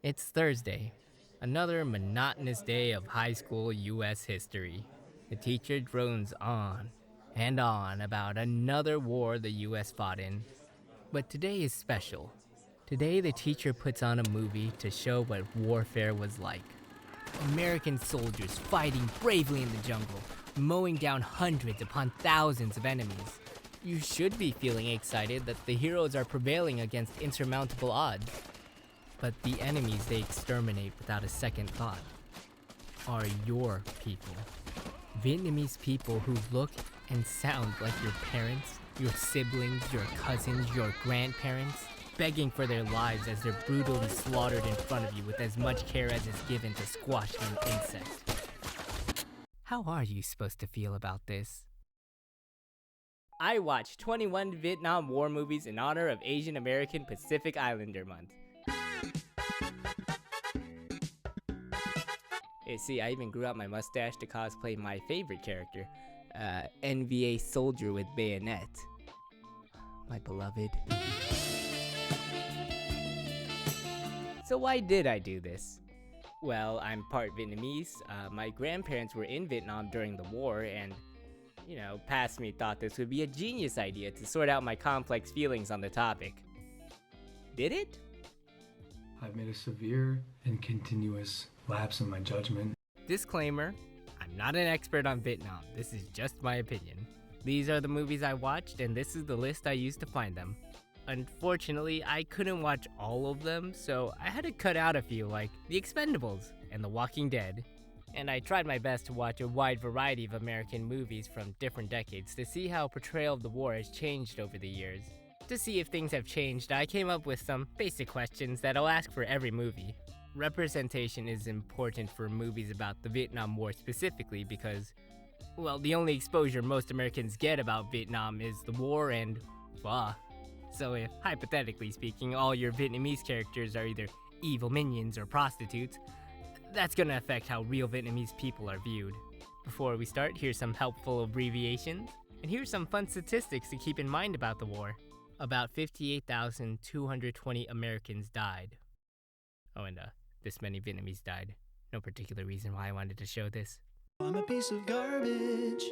It's Thursday, another monotonous day of high school U.S. history. The teacher drones on and on about another war the U.S. fought in. But today is special. Today the teacher puts on a movie to show what warfare was like. American soldiers fighting bravely in the jungle, mowing down hundreds upon thousands of enemies. You should be feeling excited that the heroes are prevailing against insurmountable odds. But the enemies they exterminate without a second thought are your people. Vietnamese people who look and sound like your parents, your siblings, your cousins, your grandparents, begging for their lives as they're brutally slaughtered in front of you with as much care as is given to squash an insect. How are you supposed to feel about this? I watched 21 Vietnam War movies in honor of Asian American Pacific Islander Month. See, I even grew out my mustache to cosplay my favorite character, NVA soldier with bayonet. My beloved. So why did I do this? Well, I'm part Vietnamese. My grandparents were in Vietnam during the war, and, past me thought this would be a genius idea to sort out my complex feelings on the topic. Did it? I've made a severe and continuous lapse in my judgment. Disclaimer, I'm not an expert on Vietnam. This is just my opinion. These are the movies I watched, and this is the list I used to find them. Unfortunately, I couldn't watch all of them, so I had to cut out a few like The Expendables and The Walking Dead. And I tried my best to watch a wide variety of American movies from different decades to see how portrayal of the war has changed over the years. To see if things have changed, I came up with some basic questions that I'll ask for every movie. Representation is important for movies about the Vietnam War specifically because, well, the only exposure most Americans get about Vietnam is the war and pho. So if, hypothetically speaking, all your Vietnamese characters are either evil minions or prostitutes, that's gonna affect how real Vietnamese people are viewed. Before we start, here's some helpful abbreviations, and here's some fun statistics to keep in mind about the war. About 58,220 Americans died. Oh, and this many Vietnamese died. No particular reason why I wanted to show this. I'm a piece of garbage.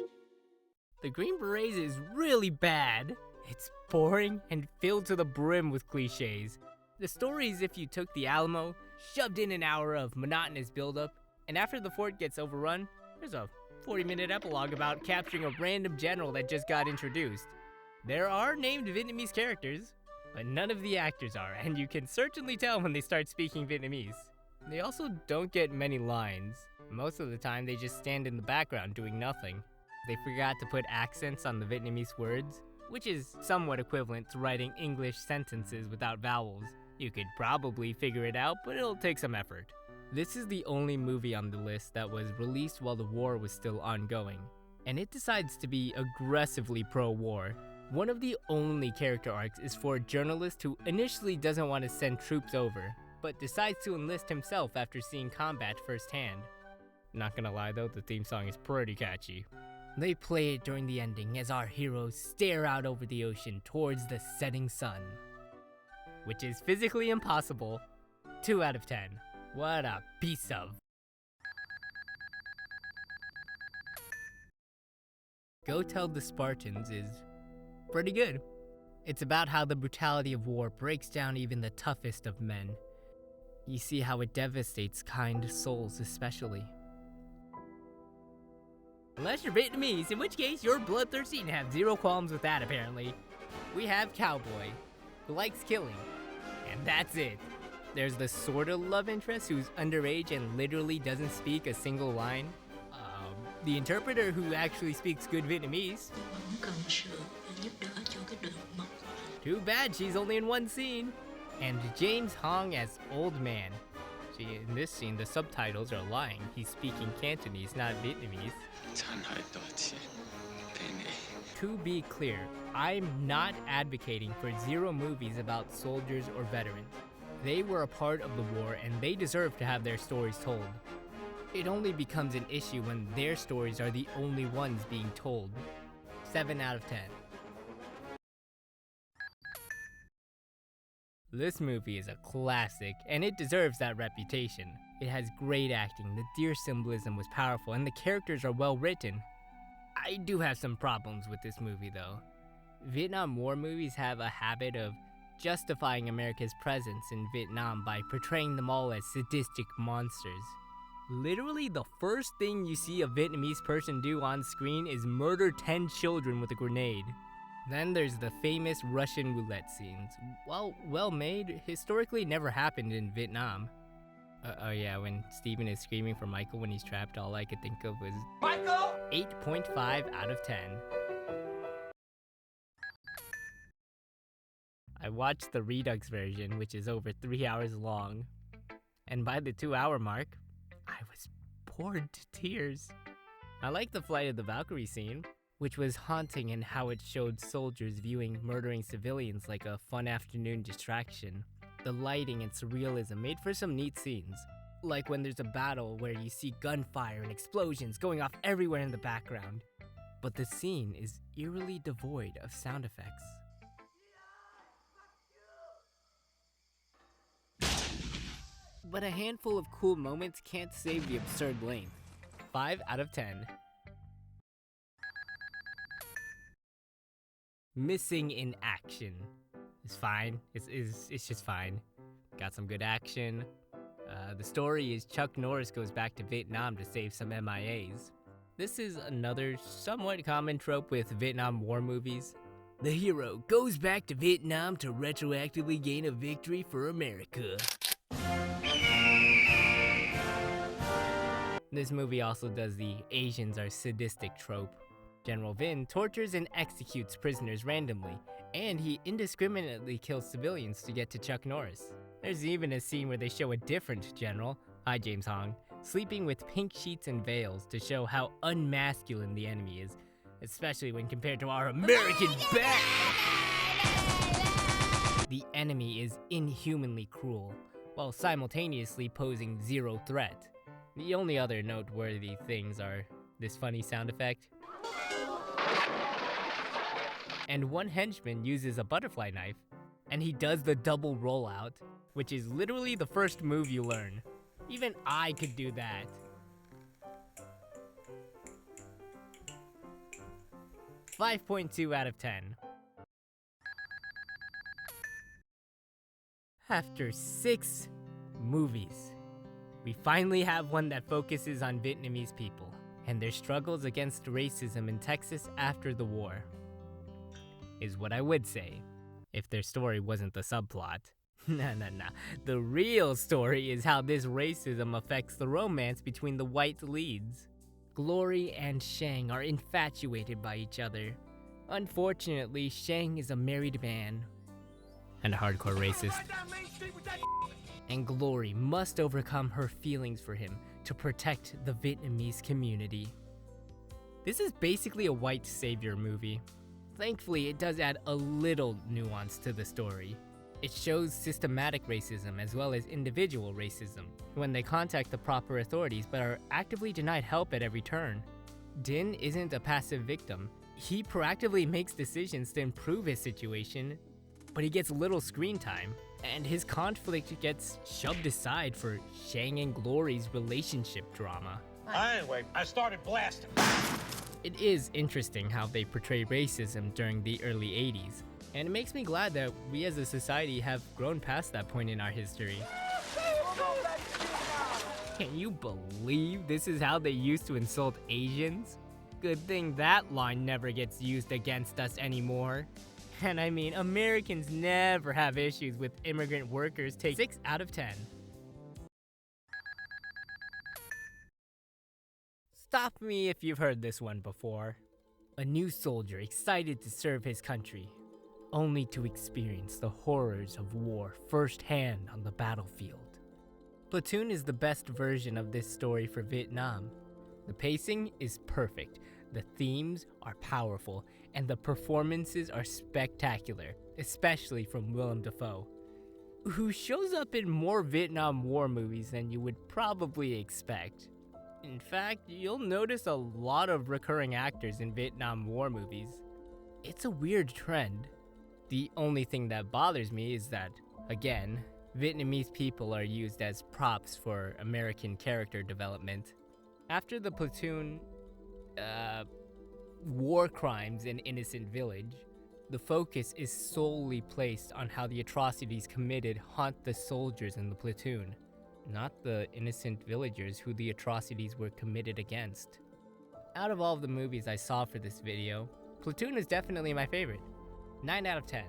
The Green Berets is really bad. It's boring and filled to the brim with cliches. The story is if you took the Alamo, shoved in an hour of monotonous buildup, and after the fort gets overrun, there's a 40-minute epilogue about capturing a random general that just got introduced. There are named Vietnamese characters, but none of the actors are, and you can certainly tell when they start speaking Vietnamese. They also don't get many lines. Most of the time, they just stand in the background doing nothing. They forgot to put accents on the Vietnamese words, which is somewhat equivalent to writing English sentences without vowels. You could probably figure it out, but it'll take some effort. This is the only movie on the list that was released while the war was still ongoing, and it decides to be aggressively pro-war. One of the only character arcs is for a journalist who initially doesn't want to send troops over, but decides to enlist himself after seeing combat firsthand. Not gonna lie though, the theme song is pretty catchy. They play it during the ending as our heroes stare out over the ocean towards the setting sun. Which is physically impossible. 2 out of 10. What a piece of... Go Tell the Spartans is pretty good. It's about how the brutality of war breaks down even the toughest of men. You see how it devastates kind souls especially. Unless you're Vietnamese, in which case you're bloodthirsty and have zero qualms with that apparently. We have Cowboy, who likes killing, and that's it. There's the sorta love interest who's underage and literally doesn't speak a single line. The interpreter who actually speaks good Vietnamese. Too bad she's only in one scene. And James Hong as Old Man. See, in this scene, the subtitles are lying. He's speaking Cantonese, not Vietnamese. To be clear, I'm not advocating for zero movies about soldiers or veterans. They were a part of the war and they deserve to have their stories told. It only becomes an issue when their stories are the only ones being told. 7 out of 10. This movie is a classic, and it deserves that reputation. It has great acting, the deer symbolism was powerful, and the characters are well written. I do have some problems with this movie though. Vietnam War movies have a habit of justifying America's presence in Vietnam by portraying them all as sadistic monsters. Literally, the first thing you see a Vietnamese person do on screen is murder 10 children with a grenade. Then there's the famous Russian roulette scenes. While well made, historically never happened in Vietnam. Oh yeah, when Steven is screaming for Michael when he's trapped, all I could think of was Michael! 8.5 out of 10. I watched the Redux version, which is over 3 hours long. And by the 2-hour mark, I was bored to tears. I like the Flight of the Valkyrie scene, which was haunting in how it showed soldiers viewing murdering civilians like a fun afternoon distraction. The lighting and surrealism made for some neat scenes, like when there's a battle where you see gunfire and explosions going off everywhere in the background. But the scene is eerily devoid of sound effects. But a handful of cool moments can't save the absurd length. 5 out of 10. Missing in action. It's fine. It's just fine. Got some good action. The story is Chuck Norris goes back to Vietnam to save some MIAs. This is another somewhat common trope with Vietnam War movies. The hero goes back to Vietnam to retroactively gain a victory for America. This movie also does the Asians are sadistic trope. General Vin tortures and executes prisoners randomly, and he indiscriminately kills civilians to get to Chuck Norris. There's even a scene where they show a different general, hi James Hong, sleeping with pink sheets and veils to show how unmasculine the enemy is, especially when compared to our American bad. The enemy is inhumanly cruel, while simultaneously posing zero threat. The only other noteworthy things are this funny sound effect, and one henchman uses a butterfly knife, and he does the double rollout, which is literally the first move you learn. Even I could do that. .2 out of 10. After 6 movies, we finally have one that focuses on Vietnamese people and their struggles against racism in Texas after the war. Is what I would say, if their story wasn't the subplot. Nah. The real story is how this racism affects the romance between the white leads. Glory and Shang are infatuated by each other. Unfortunately, Shang is a married man and a hardcore racist. And Glory must overcome her feelings for him to protect the Vietnamese community. This is basically a white savior movie. Thankfully, it does add a little nuance to the story. It shows systematic racism as well as individual racism when they contact the proper authorities but are actively denied help at every turn. Din isn't a passive victim. He proactively makes decisions to improve his situation, but he gets little screen time, and his conflict gets shoved aside for Shang and Glory's relationship drama. Anyway, I started blasting. It is interesting how they portray racism during the early 80s, and it makes me glad that we as a society have grown past that point in our history. Can you believe this is how they used to insult Asians? Good thing that line never gets used against us anymore. And I mean, Americans never have issues with immigrant workers. Take 6 out of 10. Stop me if you've heard this one before. A new soldier excited to serve his country, only to experience the horrors of war firsthand on the battlefield. Platoon is the best version of this story for Vietnam. The pacing is perfect, the themes are powerful, and the performances are spectacular, especially from Willem Dafoe, who shows up in more Vietnam War movies than you would probably expect. In fact, you'll notice a lot of recurring actors in Vietnam War movies. It's a weird trend. The only thing that bothers me is that Again, Vietnamese people are used as props for American character development. After the platoon, war crimes in Innocent Village, the focus is solely placed on how the atrocities committed haunt the soldiers in the platoon, not the innocent villagers who the atrocities were committed against. Out of all of the movies I saw for this video, Platoon is definitely my favorite. 9 out of 10.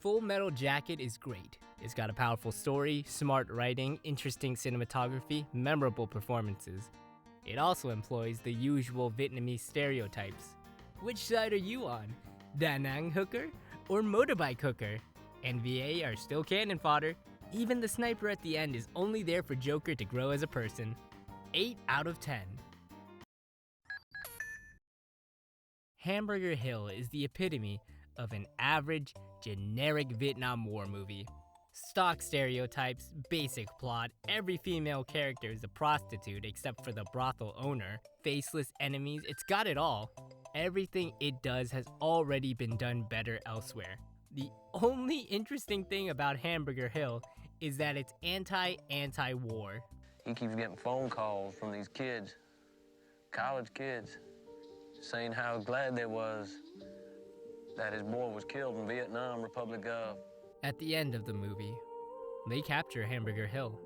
Full Metal Jacket is great. It's got a powerful story, smart writing, interesting cinematography, memorable performances. It also employs the usual Vietnamese stereotypes. Which side are you on? Da Nang hooker or motorbike hooker? NVA are still cannon fodder. Even the sniper at the end is only there for Joker to grow as a person. 8 out of 10. Hamburger Hill is the epitome of an average, generic Vietnam War movie. Stock stereotypes, basic plot, every female character is a prostitute except for the brothel owner, faceless enemies, it's got it all. Everything it does has already been done better elsewhere. The only interesting thing about Hamburger Hill is that it's anti-war. He keeps getting phone calls from these kids, college kids, saying how glad they was that his boy was killed in Vietnam, Republic of. At the end of the movie, they capture Hamburger Hill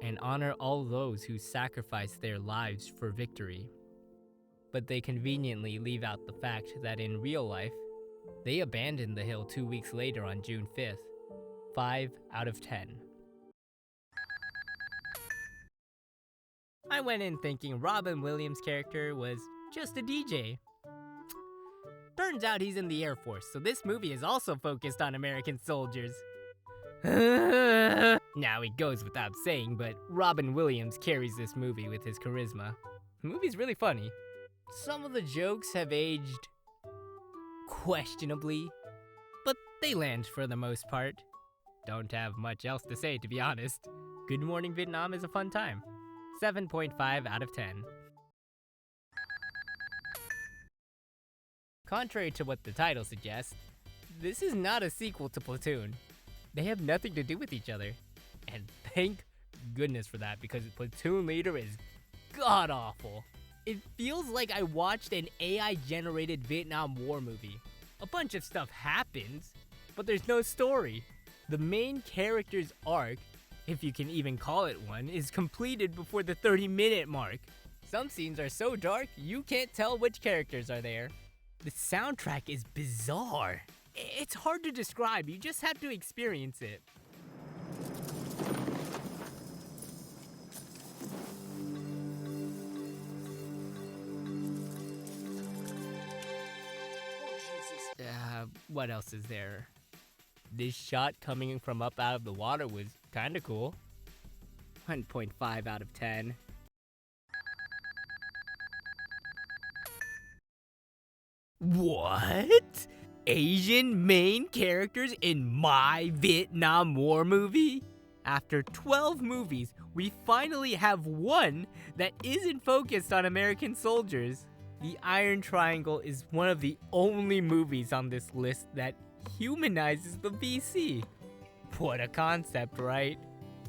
and honor all those who sacrificed their lives for victory. But they conveniently leave out the fact that in real life, they abandoned the hill 2 weeks later on June 5th. 5 out of 10. I went in thinking Robin Williams' character was just a DJ. Turns out he's in the Air Force, so this movie is also focused on American soldiers. Now, it goes without saying, but Robin Williams carries this movie with his charisma. The movie's really funny. Some of the jokes have aged questionably, but they land for the most part. Don't have much else to say, to be honest. Good Morning Vietnam is a fun time. 7.5 out of 10. Contrary to what the title suggests, this is not a sequel to Platoon. They have nothing to do with each other. And thank goodness for that, because Platoon Leader is god-awful. It feels like I watched an AI-generated Vietnam War movie. A bunch of stuff happens, but there's no story. The main character's arc, if you can even call it one, is completed before the 30-minute mark. Some scenes are so dark, you can't tell which characters are there. The soundtrack is bizarre. It's hard to describe, you just have to experience it. What else is there? This shot coming from up out of the water was kinda cool. 1.5 out of 10. What? Asian main characters in my Vietnam War movie? After 12 movies, we finally have one that isn't focused on American soldiers. The Iron Triangle is one of the only movies on this list that humanizes the VC. What a concept, right?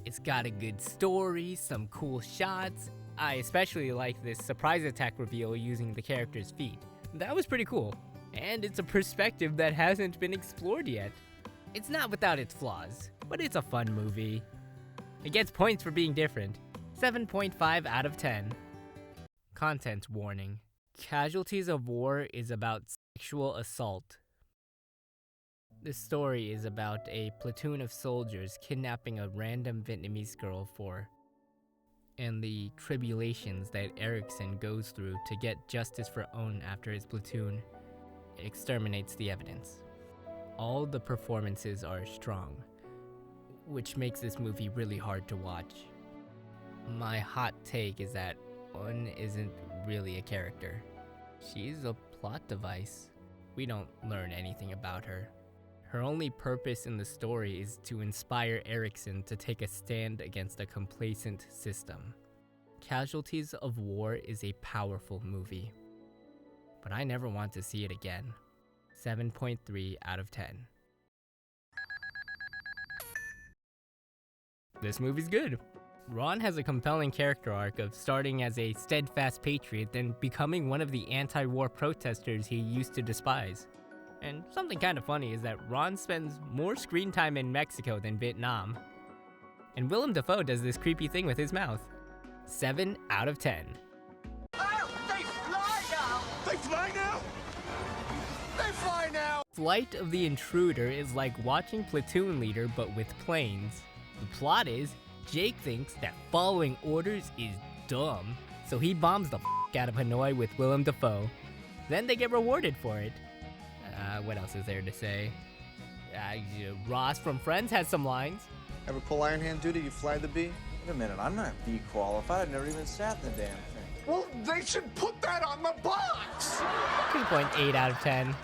It's got a good story, some cool shots. I especially like this surprise attack reveal using the character's feet. That was pretty cool. And it's a perspective that hasn't been explored yet. It's not without its flaws, but it's a fun movie. It gets points for being different. 7.5 out of 10. Content warning. Casualties of War is about sexual assault. This story is about a platoon of soldiers kidnapping a random Vietnamese girl and the tribulations that Erickson goes through to get justice for Owen after his platoon exterminates the evidence. All the performances are strong, which makes this movie really hard to watch. My hot take is that Owen isn't really a character. She's a plot device. We don't learn anything about her. Her only purpose in the story is to inspire Erickson to take a stand against a complacent system. Casualties of War is a powerful movie, but I never want to see it again. 7.3 out of 10. This movie's good. Ron has a compelling character arc of starting as a steadfast patriot, then becoming one of the anti-war protesters he used to despise. And something kind of funny is that Ron spends more screen time in Mexico than Vietnam. And Willem Dafoe does this creepy thing with his mouth. 7 out of 10. Oh, they fly now! They fly now? They fly now! Flight of the Intruder is like watching Platoon Leader but with planes. The plot is, Jake thinks that following orders is dumb, so he bombs the out of Hanoi with Willem Dafoe. Then they get rewarded for it. What else is there to say? Ross from Friends has some lines. Ever pull iron hand duty, you fly the bee? Wait a minute, I'm not bee qualified. I've never even sat in the damn thing. Well, they should put that on the box! 2.8 out of 10.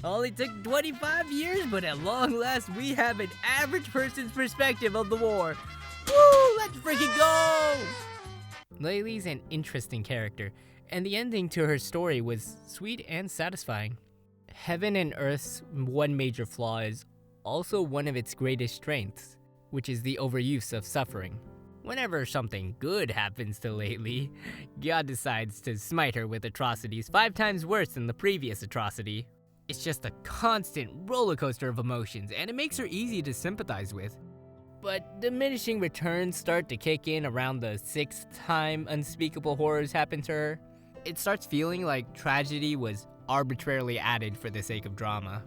Only took 25 years, but at long last, we have an average person's perspective of the war. Woo! Let's freaking go! Laylee's an interesting character, and the ending to her story was sweet and satisfying. Heaven and Earth's one major flaw is also one of its greatest strengths, which is the overuse of suffering. Whenever something good happens to Laylee, God decides to smite her with atrocities 5 times worse than the previous atrocity. It's just a constant roller coaster of emotions, and it makes her easy to sympathize with. But diminishing returns start to kick in around the 6th time unspeakable horrors happen to her. It starts feeling like tragedy was arbitrarily added for the sake of drama.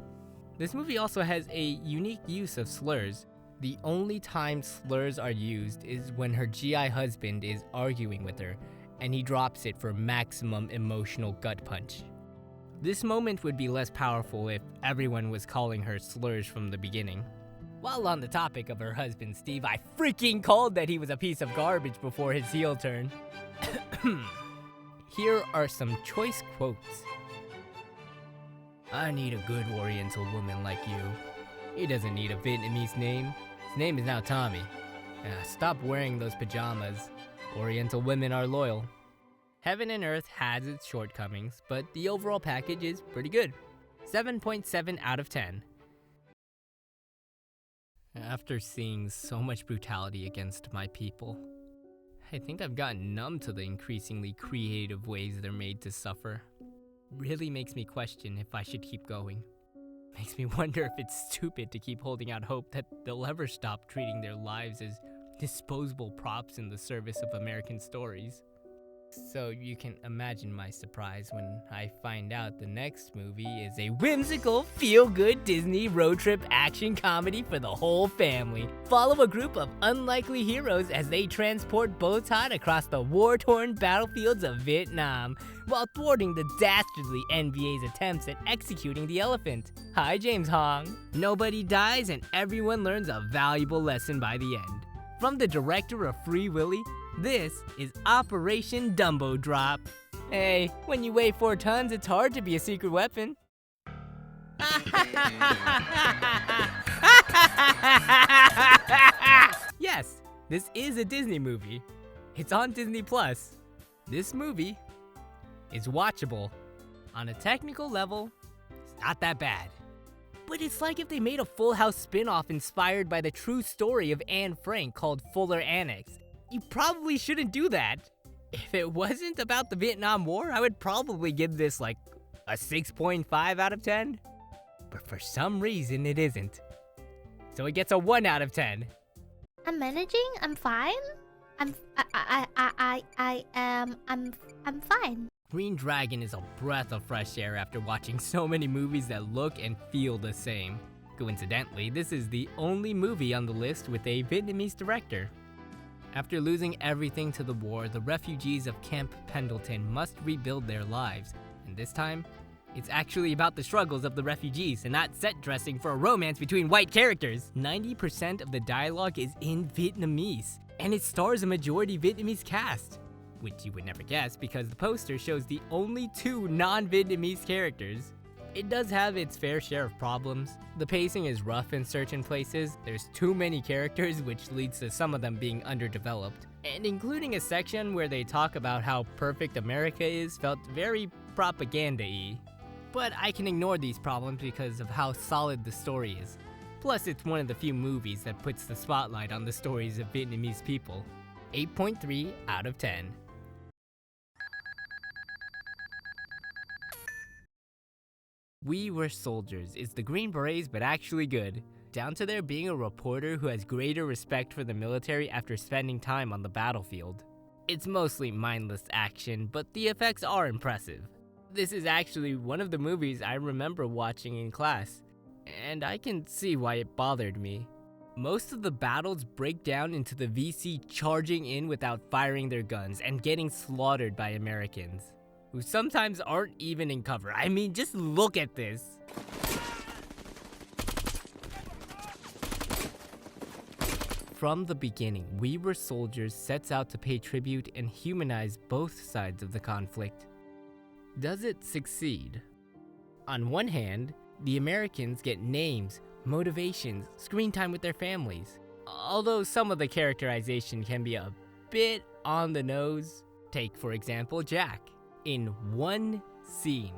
This movie also has a unique use of slurs. The only time slurs are used is when her GI husband is arguing with her, and he drops it for maximum emotional gut punch. This moment would be less powerful if everyone was calling her slurs from the beginning. While on the topic of her husband Steve, I freaking called that he was a piece of garbage before his heel turn. Here are some choice quotes. I need a good Oriental woman like you. He doesn't need a Vietnamese name. His name is now Tommy. Stop wearing those pajamas. Oriental women are loyal. Heaven and Earth has its shortcomings, but the overall package is pretty good. 7.7 out of 10. After seeing so much brutality against my people, I think I've gotten numb to the increasingly creative ways they're made to suffer. Really makes me question if I should keep going. Makes me wonder if it's stupid to keep holding out hope that they'll ever stop treating their lives as disposable props in the service of American stories. So you can imagine my surprise when I find out the next movie is a whimsical, feel-good Disney road trip action comedy for the whole family. Follow a group of unlikely heroes as they transport Botan across the war-torn battlefields of Vietnam, while thwarting the dastardly NVA's attempts at executing the elephant. Hi, James Hong. Nobody dies and everyone learns a valuable lesson by the end. From the director of Free Willy, this is Operation Dumbo Drop. Hey, when you weigh 4 tons, it's hard to be a secret weapon. Yes, this is a Disney movie. It's on Disney Plus. This movie is watchable. On a technical level, it's not that bad. But it's like if they made a Full House spin-off inspired by the true story of Anne Frank called Fuller Annex. You probably shouldn't do that. If it wasn't about the Vietnam War, I would probably give this like a 6.5 out of 10. But for some reason, it isn't. So it gets a 1 out of 10. I'm managing. I'm fine. I'm fine. Green Dragon is a breath of fresh air after watching so many movies that look and feel the same. Coincidentally, this is the only movie on the list with a Vietnamese director. After losing everything to the war, the refugees of Camp Pendleton must rebuild their lives. And this time, it's actually about the struggles of the refugees and not set dressing for a romance between white characters. 90% of the dialogue is in Vietnamese, and it stars a majority Vietnamese cast. Which you would never guess because the poster shows the only 2 non-Vietnamese characters. It does have its fair share of problems. The pacing is rough in certain places, there's too many characters which leads to some of them being underdeveloped. And including a section where they talk about how perfect America is felt very propaganda-y. But I can ignore these problems because of how solid the story is. Plus, it's one of the few movies that puts the spotlight on the stories of Vietnamese people. 8.3 out of 10. We Were Soldiers is the Green Berets but actually good, down to there being a reporter who has greater respect for the military after spending time on the battlefield. It's mostly mindless action, but the effects are impressive. This is actually one of the movies I remember watching in class, and I can see why it bothered me. Most of the battles break down into the VC charging in without firing their guns and getting slaughtered by Americans, who sometimes aren't even in cover. I mean, just look at this. From the beginning, We Were Soldiers sets out to pay tribute and humanize both sides of the conflict. Does it succeed? On one hand, the Americans get names, motivations, screen time with their families. Although some of the characterization can be a bit on the nose. Take, for example, Jack. In one scene,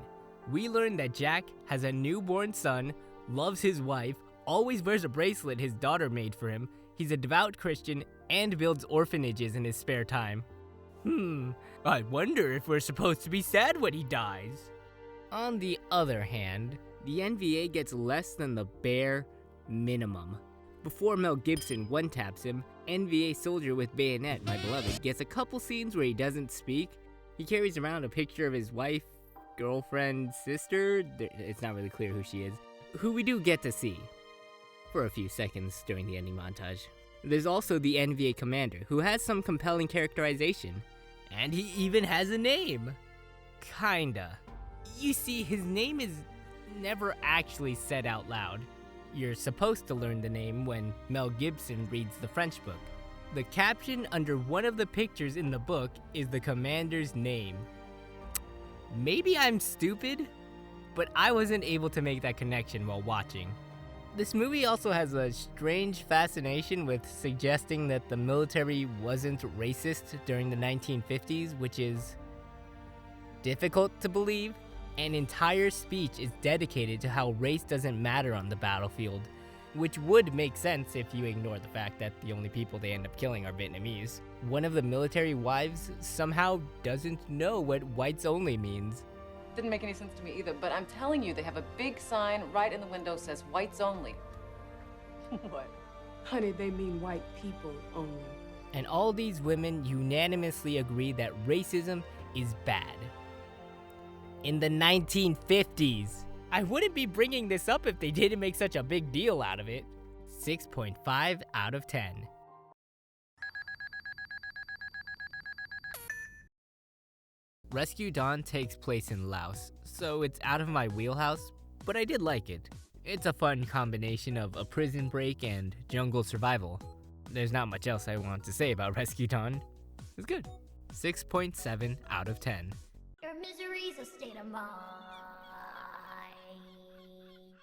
we learn that Jack has a newborn son, loves his wife, always wears a bracelet his daughter made for him, he's a devout Christian, and builds orphanages in his spare time. I wonder if we're supposed to be sad when he dies. On the other hand, the NVA gets less than the bare minimum. Before Mel Gibson one-taps him, NVA soldier with bayonet, my beloved, gets a couple scenes where he doesn't speak. He carries around a picture of his wife, girlfriend, sister, it's not really clear who she is, who we do get to see for a few seconds during the ending montage. There's also the NVA commander, who has some compelling characterization, and he even has a name. Kinda. You see, his name is never actually said out loud. You're supposed to learn the name when Mel Gibson reads the French book. The caption under one of the pictures in the book is the commander's name. Maybe I'm stupid, but I wasn't able to make that connection while watching. This movie also has a strange fascination with suggesting that the military wasn't racist during the 1950s, which is difficult to believe. An entire speech is dedicated to how race doesn't matter on the battlefield, which would make sense if you ignore the fact that the only people they end up killing are Vietnamese. One of the military wives somehow doesn't know what whites only means. Didn't make any sense to me either, but I'm telling you, they have a big sign right in the window says whites only. What? Honey, they mean white people only. And all these women unanimously agree that racism is bad. In the 1950s. I wouldn't be bringing this up if they didn't make such a big deal out of it. 6.5 out of 10. Rescue Dawn takes place in Laos, so it's out of my wheelhouse, but I did like it. It's a fun combination of a prison break and jungle survival. There's not much else I want to say about Rescue Dawn. It's good. 6.7 out of 10. Your misery's a state of mind.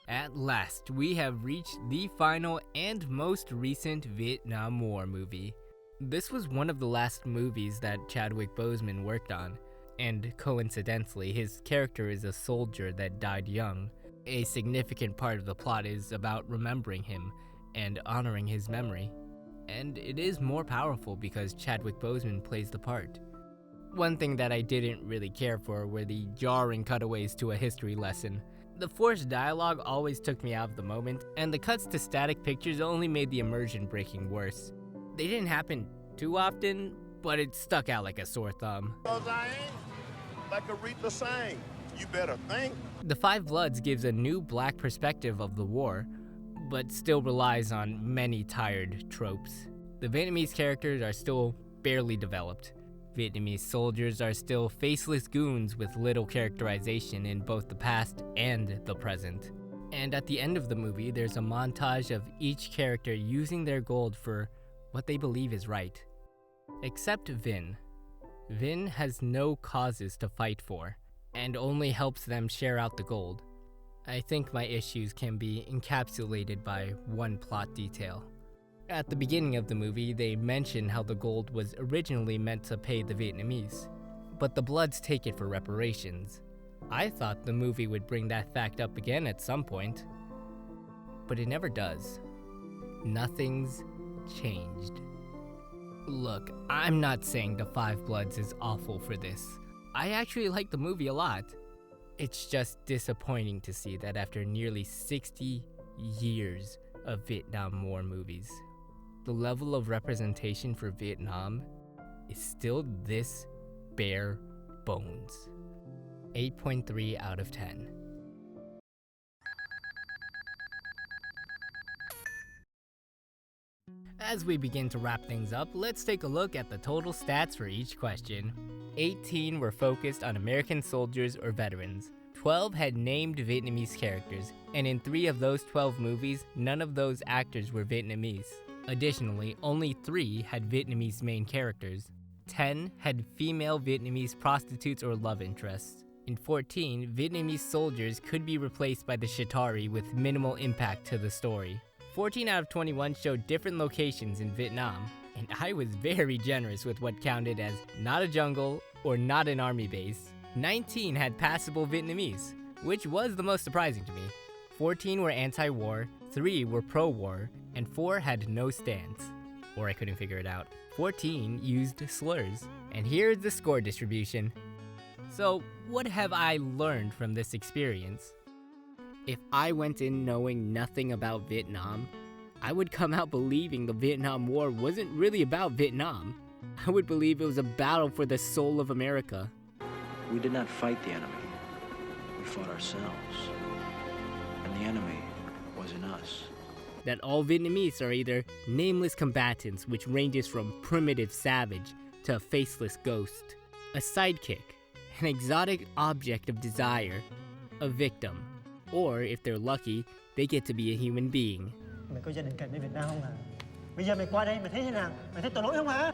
At last, we have reached the final and most recent Vietnam War movie. This was one of the last movies that Chadwick Boseman worked on, and coincidentally, his character is a soldier that died young. A significant part of the plot is about remembering him and honoring his memory. And it is more powerful because Chadwick Boseman plays the part. One thing that I didn't really care for were the jarring cutaways to a history lesson. The forced dialogue always took me out of the moment, and the cuts to static pictures only made the immersion breaking worse. They didn't happen too often, but it stuck out like a sore thumb. Like Aretha sang, you better think. The Five Bloods gives a new black perspective of the war, but still relies on many tired tropes. The Vietnamese characters are still barely developed. Vietnamese soldiers are still faceless goons with little characterization in both the past and the present. And at the end of the movie, there's a montage of each character using their gold for what they believe is right. Except Vin. Vin has no causes to fight for, and only helps them share out the gold. I think my issues can be encapsulated by one plot detail. At the beginning of the movie, they mention how the gold was originally meant to pay the Vietnamese, but the Bloods take it for reparations. I thought the movie would bring that fact up again at some point, but it never does. Nothing's changed. Look, I'm not saying The Five Bloods is awful for this. I actually like the movie a lot. It's just disappointing to see that after nearly 60 years of Vietnam War movies, the level of representation for Vietnam is still this bare bones. 8.3 out of 10. As we begin to wrap things up, let's take a look at the total stats for each question. 18 were focused on American soldiers or veterans. 12 had named Vietnamese characters, and in 3 of those 12 movies, none of those actors were Vietnamese. Additionally, only 3 had Vietnamese main characters. 10 had female Vietnamese prostitutes or love interests. In 14, Vietnamese soldiers could be replaced by the Shatari with minimal impact to the story. 14 out of 21 showed different locations in Vietnam, and I was very generous with what counted as not a jungle or not an army base. 19 had passable Vietnamese, which was the most surprising to me. 14 were anti-war, 3 were pro-war, and 4 had no stance. Or I couldn't figure it out. 14 used slurs. And here's the score distribution. So, what have I learned from this experience? If I went in knowing nothing about Vietnam, I would come out believing the Vietnam War wasn't really about Vietnam. I would believe it was a battle for the soul of America. We did not fight the enemy. We fought ourselves. And the enemy was in us. That all Vietnamese are either nameless combatants, which ranges from primitive savage to a faceless ghost, a sidekick, an exotic object of desire, a victim, or if they're lucky, they get to be a human being.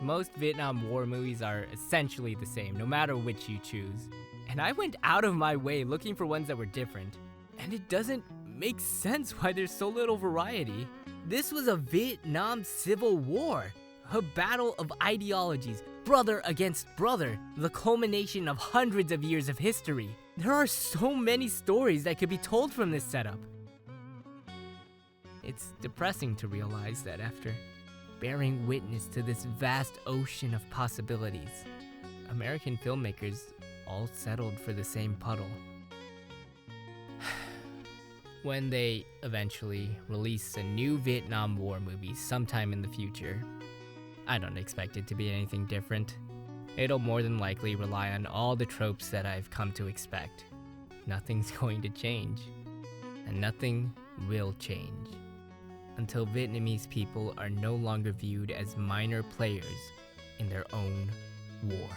Most Vietnam War movies are essentially the same, no matter which you choose. And I went out of my way looking for ones that were different, and it doesn't make sense why there's so little variety. This was a Vietnam Civil War, a battle of ideologies, brother against brother, the culmination of hundreds of years of history. There are so many stories that could be told from this setup. It's depressing to realize that after bearing witness to this vast ocean of possibilities, American filmmakers all settled for the same puddle. When they eventually release a new Vietnam War movie sometime in the future, I don't expect it to be anything different. It'll more than likely rely on all the tropes that I've come to expect. Nothing's going to change, and nothing will change until Vietnamese people are no longer viewed as minor players in their own war.